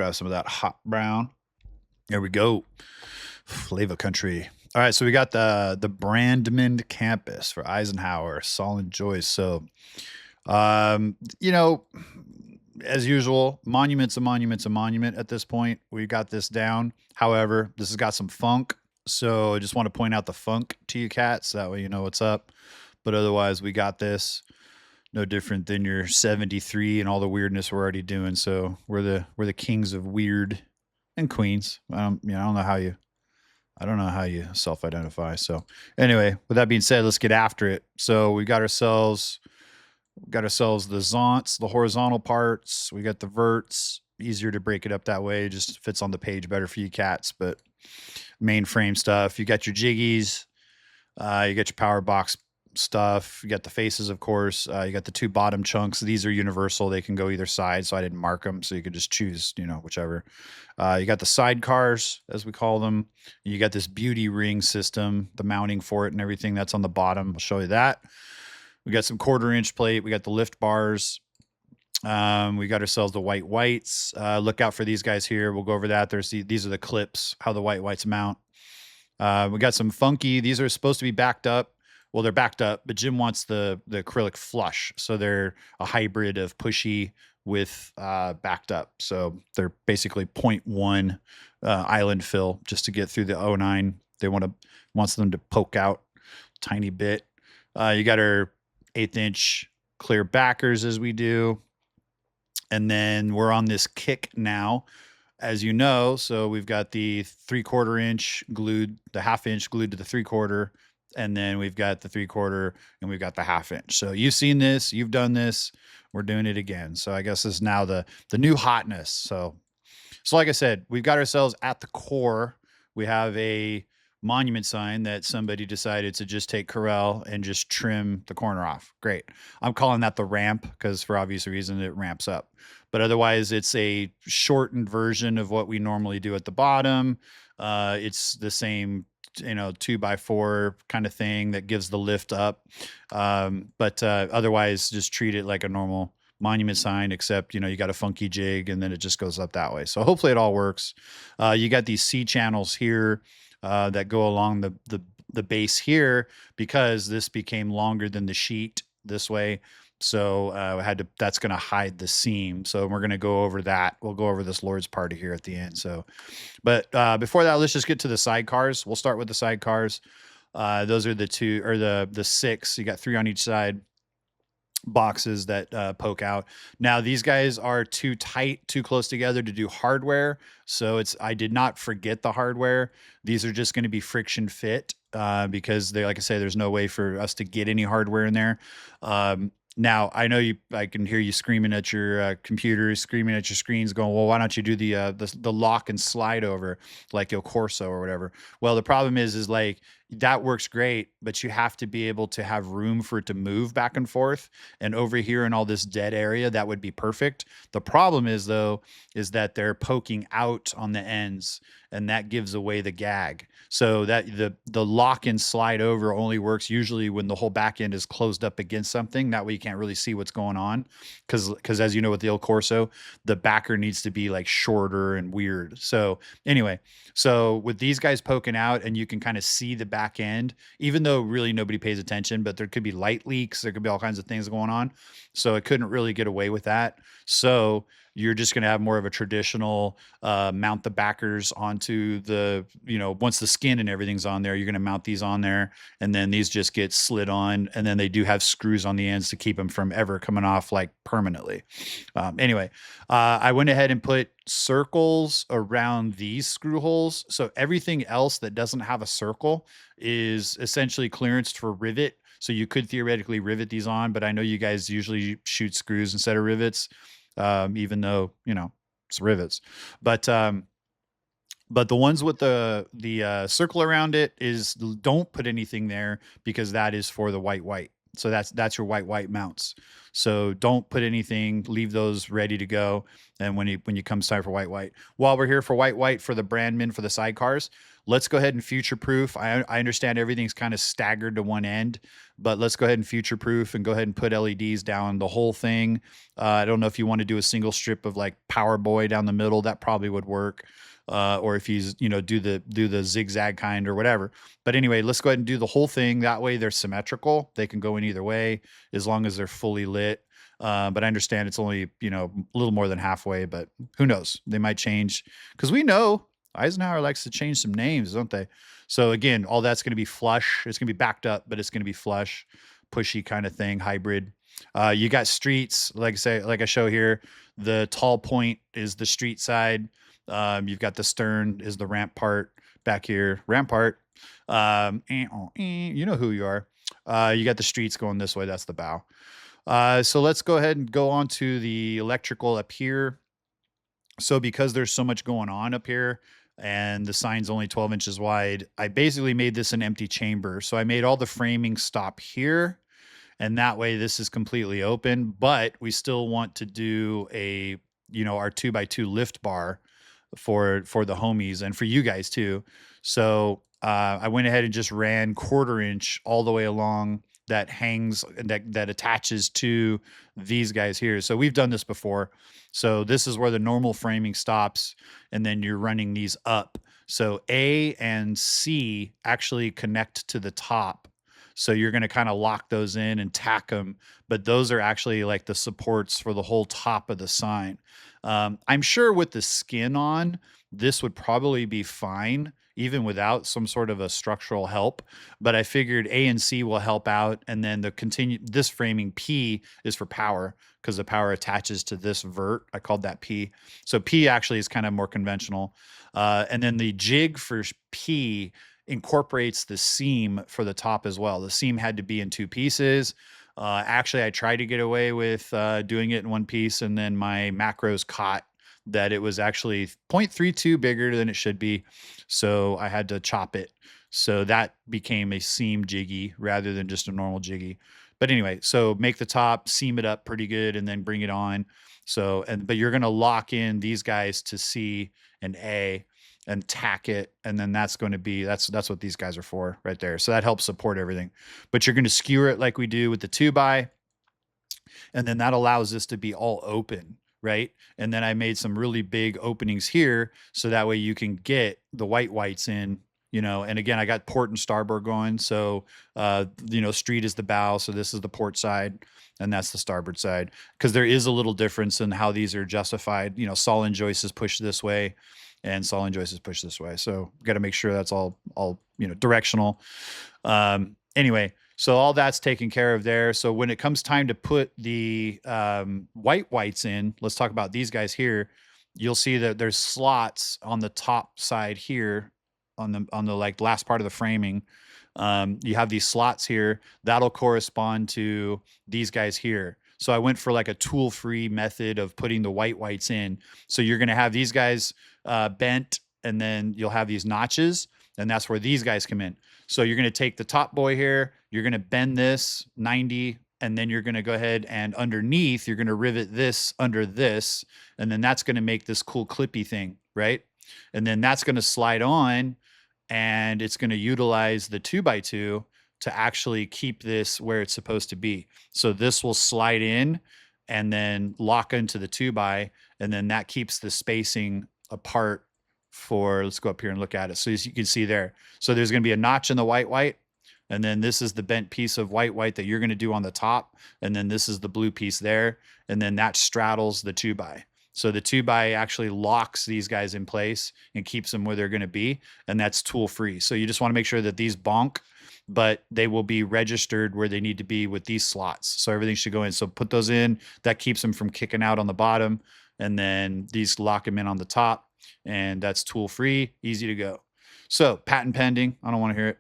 grab some of that hot brown. There we go. Flavor country. All right, so we got the Brandman campus for Eisenhower, Solid Joyce. So, you know, as usual, monument's a monument's a monument at this point. We got this down. However, this has got some funk. So I just want to point out the funk to you cats. That way you know what's up. But otherwise, we got this. No different than your 73 and all the weirdness we're already doing. So we're the kings of weird and queens. I don't know how you self-identify. So anyway, with that being said, let's get after it. So we got ourselves the zonts, the horizontal parts. We got the verts. Easier to break it up that way. Just fits on the page better for you cats. But mainframe stuff. You got your jiggies. You got your power box stuff. You got the faces, of course. You got the two bottom chunks. These are universal. They can go either side, so I didn't mark them. So you could just choose, whichever. You got the sidecars, as we call them. You got this beauty ring system, the mounting for it and everything that's on the bottom. I'll show you that. We got some 1/4-inch plate. We got the lift bars. We got ourselves the whites. Look out for these guys here. We'll go over that. These are the clips, how the whites mount. We got some funky. These are supposed to be backed up. Well, they're backed up, but Jim wants the acrylic flush. So they're a hybrid of pushy with backed up. So they're basically 0.1 island fill just to get through the 09. They wants them to poke out a tiny bit. You got our 1/8-inch clear backers as we do. And then we're on this kick now, as you know. So we've got the 3/4-inch glued, the 1/2-inch glued to the 3/4. And then we've got the 3/4 and we've got the 1/2-inch. So you've seen this, you've done this, we're doing it again. So I guess this is now the new hotness. So like I said, we've got ourselves at the core. We have a monument sign that somebody decided to just take Corel and just trim the corner off. Great. I'm calling that the ramp because for obvious reason it ramps up. But otherwise it's a shortened version of what we normally do at the bottom. It's the same 2x4 kind of thing that gives the lift up. But otherwise just treat it like a normal monument sign, except, you got a funky jig and then it just goes up that way. So hopefully it all works. You got these C channels here that go along the base here because this became longer than the sheet this way. So that's going to hide the seam. So we're going to go over that. We'll go over this Lord's party here at the end. So, but before that, let's just get to the sidecars. We'll start with the sidecars. Those are the two, or the 6. You got 3 on each side boxes that poke out. Now these guys are too tight, too close together to do hardware. So I did not forget the hardware. These are just going to be friction fit because like I say, there's no way for us to get any hardware in there. Now I know I can hear you screaming at your computer, screaming at your screens going, well, why don't you do the lock and slide over like Il Corso or whatever? Well, the problem is like that works great, but you have to be able to have room for it to move back and forth. And over here in all this dead area, that would be perfect. The problem is though, is that they're poking out on the ends and that gives away the gag. So that the lock and slide over only works usually when the whole back end is closed up against something. That way you can't really see what's going on. Cause as you know, with the Il Corso, the backer needs to be like shorter and weird. So anyway, so with these guys poking out and you can kind of see the back end, even though really nobody pays attention, but there could be light leaks. There could be all kinds of things going on. So it couldn't really get away with that. So you're just going to have more of a traditional mount the backers onto the, once the skin and everything's on there, you're going to mount these on there. And then these just get slid on. And then they do have screws on the ends to keep them from ever coming off like permanently. Anyway, I went ahead and put circles around these screw holes. So everything else that doesn't have a circle is essentially clearanced for rivet. So you could theoretically rivet these on, but I know you guys usually shoot screws instead of rivets. Even though, it's rivets, but the ones with the circle around it is don't put anything there because that is for the white. So that's your white mounts. So don't put anything, leave those ready to go. And when you come time for white, while we're here for white for the Brandman, for the sidecars, let's go ahead and future proof. I understand everything's kind of staggered to one end, but let's go ahead and future proof and go ahead and put LEDs down the whole thing. I don't know if you want to do a single strip of like Power Boy down the middle. That probably would work. Or if he's, do the zigzag kind or whatever. But anyway, let's go ahead and do the whole thing. That way they're symmetrical. They can go in either way as long as they're fully lit. But I understand it's only, a little more than halfway, but who knows? They might change, because we know Eisenhower likes to change some names, don't they? So again, all that's going to be flush. It's going to be backed up, but it's going to be flush, pushy kind of thing, hybrid. You got streets, like I show here. The tall point is the street side. You've got the stern is the ramp part back here. Ramp part. You know who you are. You got the streets going this way. That's the bow. So let's go ahead and go on to the electrical up here. So because there's so much going on up here and the sign's only 12 inches wide, I basically made this an empty chamber. So I made all the framing stop here. And that way this is completely open, but we still want to do our 2x2 lift bar for the homies and for you guys too. So I went ahead and just ran 1/4 inch all the way along that hangs that attaches to these guys here. So we've done this before. So this is where the normal framing stops, and then you're running these up. So A and C actually connect to the top. So you're going to kind of lock those in and tack them, but those are actually like the supports for the whole top of the sign. I'm sure with the skin on, this would probably be fine, even without some sort of a structural help. But I figured A and C will help out, and then this framing P is for power, because the power attaches to this vert. I called that P. So P actually is kind of more conventional. And then the jig for P incorporates the seam for the top as well. The seam had to be in 2 pieces. Actually, I tried to get away with doing it in 1 piece, and then my macros caught that it was actually 0.32 bigger than it should be. So I had to chop it. So that became a seam jiggy rather than just a normal jiggy. But anyway, so make the top, seam it up pretty good, and then bring it on. So, but you're going to lock in these guys to C and A and tack it. And then that's going to be, that's what these guys are for right there. So that helps support everything, but you're going to skewer it like we do with the 2x, and then that allows this to be all open. Right. And then I made some really big openings here, so that way you can get the whites in, and again, I got port and starboard going. So, street is the bow. So this is the port side, and that's the starboard side, because there is a little difference in how these are justified. Saw and joist is pushed this way, and saw and joist is pushed this way. So got to make sure that's all directional. Anyway, so all that's taken care of there. So when it comes time to put the whites in, let's talk about these guys here. You'll see that there's slots on the top side here, on the like last part of the framing. You have these slots here that'll correspond to these guys here. So I went for like a tool-free method of putting the whites in. So you're going to have these guys bent, and then you'll have these notches, and that's where these guys come in. So you're going to take the top boy here, you're going to bend this 90, and then you're going to go ahead and underneath, you're going to rivet this under this, and then that's going to make this cool clippy thing, right? And then that's going to slide on, and it's going to utilize the 2x2 to actually keep this where it's supposed to be. So this will slide in and then lock into the 2x, and then that keeps the spacing apart for, let's go up here and look at it. So as you can see there, so there's going to be a notch in the white, and then this is the bent piece of white that you're going to do on the top, and then this is the blue piece there, and then that straddles the 2x. So the 2x actually locks these guys in place and keeps them where they're going to be, and that's tool free. So you just want to make sure that these bonk, but they will be registered where they need to be with these slots. So everything should go in. So put those in. That keeps them from kicking out on the bottom, and then these lock them in on the top, and that's tool free, easy to go. So patent pending. I don't want to hear it.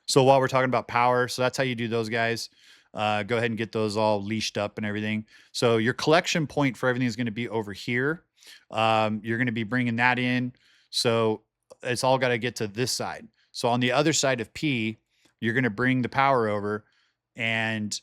So while we're talking about power, so that's how you do those guys. Go ahead and get those all leashed up and everything. So your collection point for everything is going to be over here. You're going to be bringing that in. So it's all got to get to this side. So on the other side of P, you're going to bring the power over, and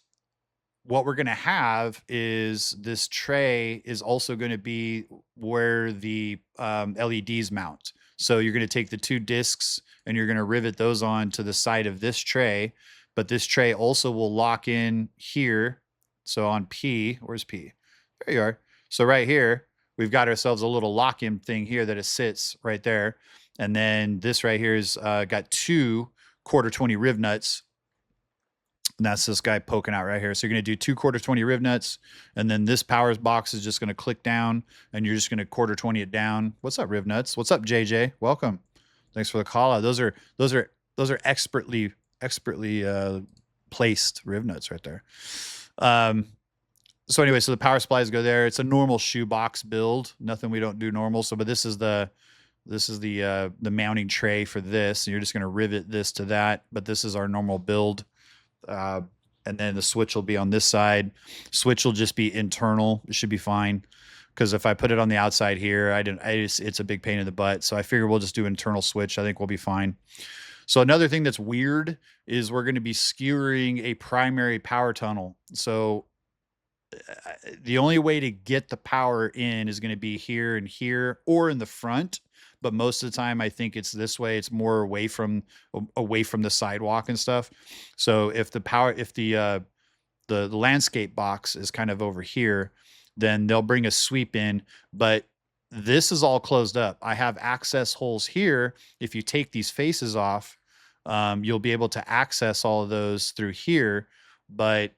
what we're going to have is this tray is also going to be where the LEDs mount. So you're going to take the 2 discs and you're going to rivet those on to the side of this tray. But this tray also will lock in here. So on P, where's P? There you are. So right here, we've got ourselves a little lock-in thing here that it sits right there. And then this right here is got 2 quarter 20 riv nuts. And that's this guy poking out right here. So you're going to do 2 quarter 20 riv nuts. And then this power box is just going to click down and you're just going to quarter 20 it down. What's up, riv nuts? What's up, JJ? Welcome. Thanks for the call out. Those are expertly placed riv nuts right there. So anyway, so the power supplies go there. It's a normal shoebox build. Nothing we don't do normal. So, but this is the mounting tray for this. And you're just going to rivet this to that. But this is our normal build. And then the switch will be on this side. Switch will just be internal. It should be fine. Because if I put it on the outside here, it's a big pain in the butt. So I figure we'll just do internal switch. I think we'll be fine. So another thing that's weird is we're going to be skewering a primary power tunnel. So the only way to get the power in is going to be here and here or in the front. But most of the time, I think it's this way. It's more away from the sidewalk and stuff. So if the landscape box is kind of over here, then they'll bring a sweep in. But this is all closed up. I have access holes here. If you take these faces off, you'll be able to access all of those through here. But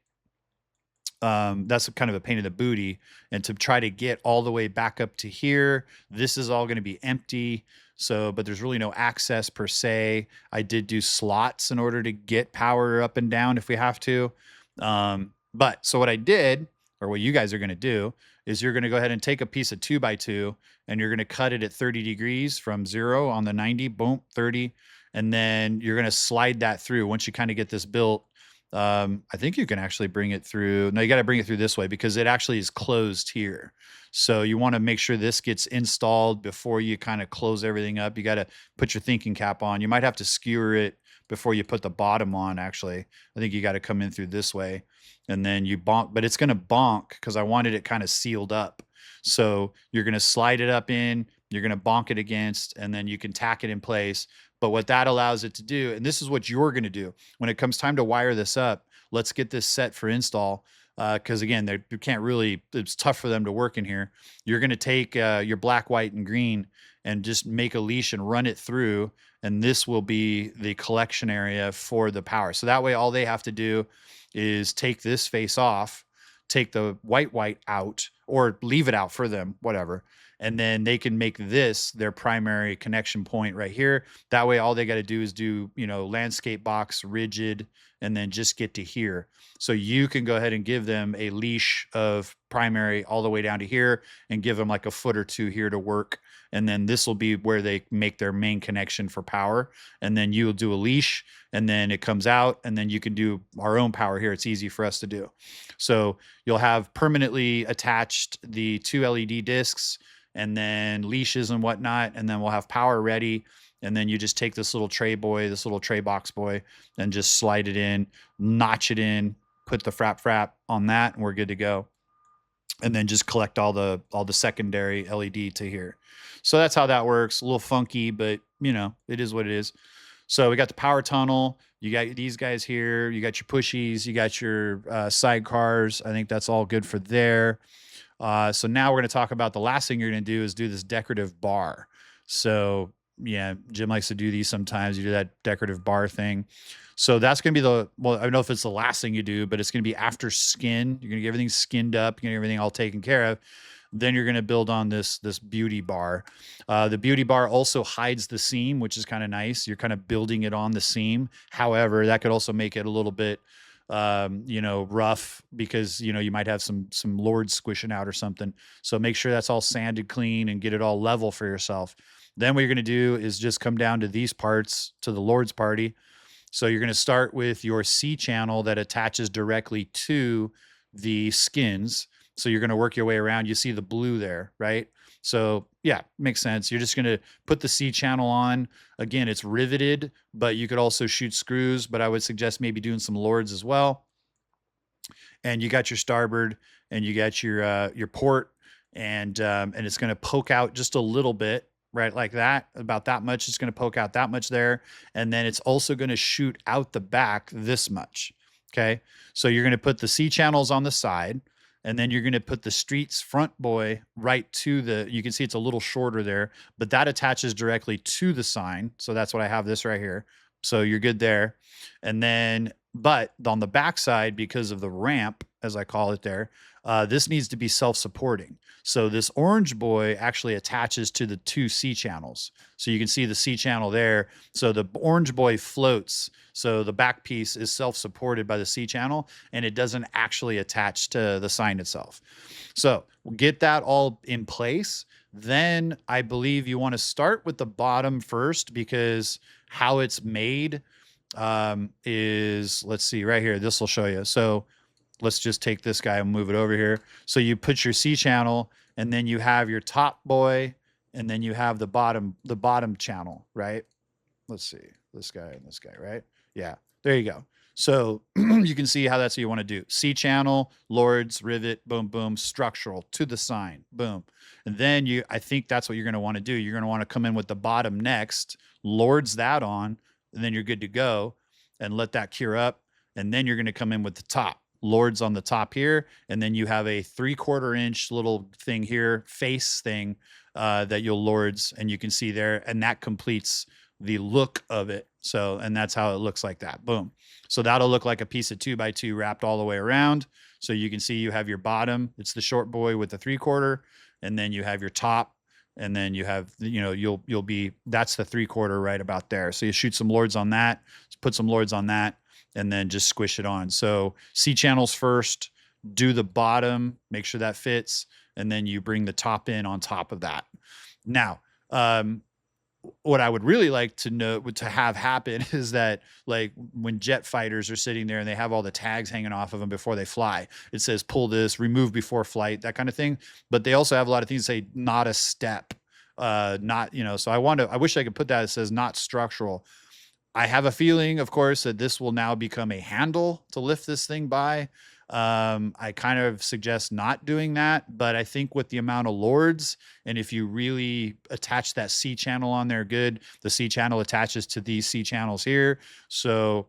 that's kind of a pain in the booty. And to try to get all the way back up to here, this is all going to be empty. So, but there's really no access per se. I did do slots in order to get power up and down if we have to. But so what I did, or what you guys are going to do, is you're going to go ahead and take a piece of 2x2 and you're going to cut it at 30 degrees from 0 on the 90, boom, 30. And then you're going to slide that through. Once you kind of get this built, I think you can actually bring it through. No, you got to bring it through this way because it actually is closed here. So you want to make sure this gets installed before you kind of close everything up. You got to put your thinking cap on. You might have to skewer it before you put the bottom on, actually. I think you got to come in through this way and then you bonk, but it's going to bonk because I wanted it kind of sealed up. So you're going to slide it up in, you're going to bonk it against, and then you can tack it in place. But what that allows it to do, and this is what you're going to do when it comes time to wire this up, let's get this set for install. Because again, you can't really, it's tough for them to work in here. You're going to take your black, white, and green and just make a leash and run it through. And this will be the collection area for the power. So that way, all they have to do is take this face off, take the white out, or leave it out for them, whatever. And then they can make this their primary connection point right here. That way, all they got to do is do, landscape box, rigid, and then just get to here. So you can go ahead and give them a leash of primary all the way down to here and give them like a foot or two here to work. And then this will be where they make their main connection for power. And then you'll do a leash and then it comes out and then you can do our own power here. It's easy for us to do. So you'll have permanently attached the 2 LED discs and then leashes and whatnot. And then we'll have power ready. And then you just take this little tray box boy, and just slide it in, notch it in, put the frap on that, and we're good to go. And then just collect all the secondary LED to here. So that's how that works. A little funky, but it is what it is. So we got the power tunnel. You got these guys here. You got your pushies. You got your sidecars. I think that's all good for there. So now we're going to talk about the last thing you're going to do is do this decorative bar. So yeah, Jim likes to do these sometimes. You do that decorative bar thing. So that's going to be I don't know if it's the last thing you do, but it's going to be after skin. You're going to get everything skinned up. You're going to get everything all taken care of. Then you're going to build on this beauty bar. The beauty bar also hides the seam, which is kind of nice. You're kind of building it on the seam. However, that could also make it a little bit rough because, you might have some lords squishing out or something. So make sure that's all sanded clean and get it all level for yourself. Then what you're going to do is just come down to these parts to the Lord's party. So you're going to start with your C channel that attaches directly to the skins. So you're going to work your way around. You see the blue there, right? So yeah, makes sense. You're just going to put the C channel on. Again, it's riveted, but you could also shoot screws, but I would suggest maybe doing some Lords as well. And you got your starboard and you got your port and it's going to poke out just a little bit. right? Like that, about that much. It's going to poke out that much there. And then it's also going to shoot out the back this much. Okay. So you're going to put the C channels on the side, and then you're going to put the streets front boy right to the, you can see it's a little shorter there, but that attaches directly to the sign. So that's what I have this right here. So you're good there. And then, but on the back side, because of the ramp, as I call it there, this needs to be self-supporting. So this orange boy actually attaches to the two C channels. So you can see the C channel there. So the orange boy floats. So the back piece is self-supported by the C channel, and it doesn't actually attach to the sign itself. So we'll get that all in place. Then I believe you want to start with the bottom first, because how it's made is, let's see right here. This will show you. So let's just take this guy and move it over here. So you put your C channel, and then you have your top boy, and then you have the bottom channel, right? Let's see, this guy and this guy, right? Yeah, there you go. So you can see how that's what you want to do. C channel, Lords, rivet, boom, boom, structural to the sign, boom. And then I think that's what you're going to want to do. You're going to want to come in with the bottom next, Lords that on, and then you're good to go, and let that cure up. And then you're going to come in with the top, Lords on the top here. And then you have a 3/4 inch little thing here, face thing that you'll Lords, and you can see there, and that completes the look of it. So, and that's how it looks like that. Boom. So that'll look like a piece of 2x2 wrapped all the way around. So you can see you have your bottom, it's the short boy with the 3/4, and then you have your top, and then you have, you know, you'll be, that's the 3/4 right about there. So you shoot some Lords on that, put some Lords on that, and then just squish it on. So C channels first, do the bottom, make sure that fits, and then you bring the top in on top of that. Now, what I would really like to know, to have happen, is that, like, when jet fighters are sitting there and they have all the tags hanging off of them before they fly, it says pull this, remove before flight, that kind of thing. But they also have a lot of things that say not a step, not, you know, so I wish I could put that. It says not structural. I have a feeling, of course, that this will now become a handle to lift this thing by. I kind of suggest not doing that, but I think with the amount of Lords, and if you really attach that C channel on there good, the C channel attaches to these C channels here. So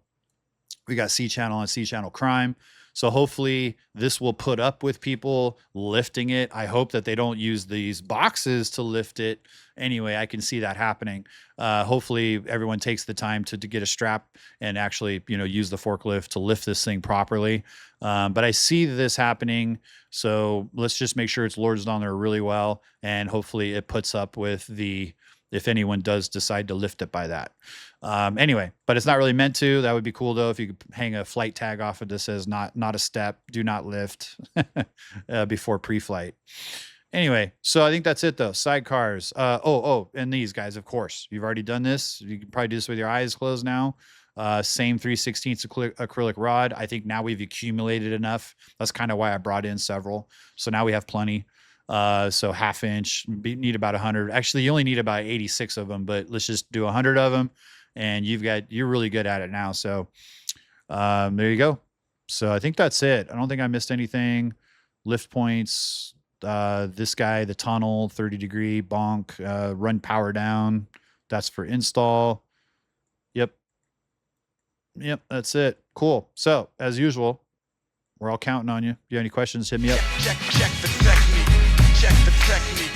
we got C channel and C channel crime. So hopefully this will put up with people lifting it. I hope that they don't use these boxes to lift it. Anyway, I can see that happening. Hopefully everyone takes the time to get a strap and actually, you know, use the forklift to lift this thing properly. But I see this happening. So let's just make sure it's Lords on there really well. And hopefully it puts up with the, if anyone does decide to lift it by that. Anyway, but it's not really meant to. That would be cool though, if you could hang a flight tag off it that says not a step, do not lift before pre-flight. Anyway, so I think that's it though. Sidecars. And these guys, of course, you've already done this. You can probably do this with your eyes closed now. Same 3/16 acrylic rod. I think now we've accumulated enough. That's kind of why I brought in several. So now we have plenty. So 1/2 inch, need about 100. Actually, you only need about 86 of them, but let's just do 100 of them, and you're really good at it now. So there you go. So I think that's it. I don't think I missed anything. Lift points, this guy, the tunnel, 30-degree bonk, run power down. That's for install. Yep, that's it. Cool. So as usual, we're all counting on you. If you have any questions, hit me up. Check the technique. Check the technique.